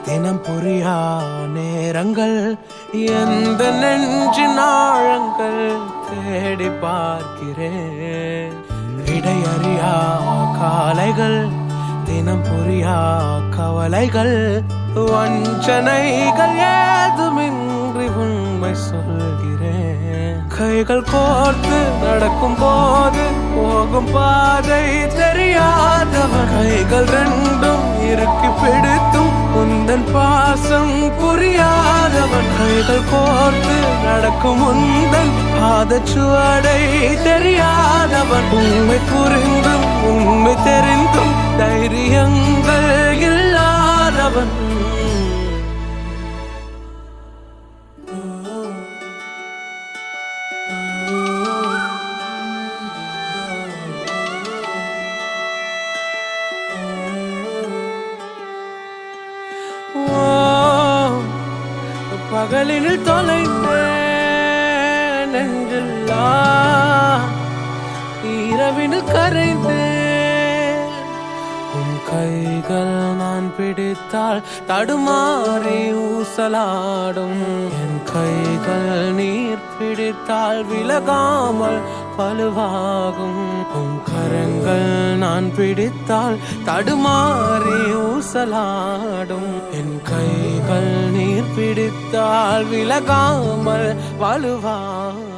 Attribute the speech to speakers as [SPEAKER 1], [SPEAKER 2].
[SPEAKER 1] தினம் புரியா நேரங்கள் எந்த நெஞ்சின் ஆழங்கள் தேடி பார்க்கிறேன். இடையறியா காலைகள் தினம் புரியா கவலைகள் வஞ்சனைகள் ஏதுமின்றி உண்மை சொல்கிறேன். கைகள் கோர்த்து நடக்கும் போது போகும் பாதை தெரியாதவன் கைகள் ரெண்டும் இறுக்கி பிடித்தும் உந்தன் பாசம் புரியாதவன் கைகள் கோர்த்து நடக்கும் உந்தன் பாதச்சுவடை தெரியாதவன் உண்மை புரிந்தும் உண்மை தெரிந்தும் தைரியங்கள் இல்லாதவன். பகலினில் தொலைந்தேன் நெஞ்செல்லா இரவினில் கரைந்தேன். உன் கைகள் நான் பிடித்தால் தடுமாறி ஊசலாடும். என் கைகள் நீர் பிடித்தால் விலகாமல் பழுவாகும். உன் கரங்கள் நான் பிடித்தால் தடுமாறி ஊசலாடும். என் கைகள் நீர் பிடித்தால் விலகாமல் வலுவாகும்.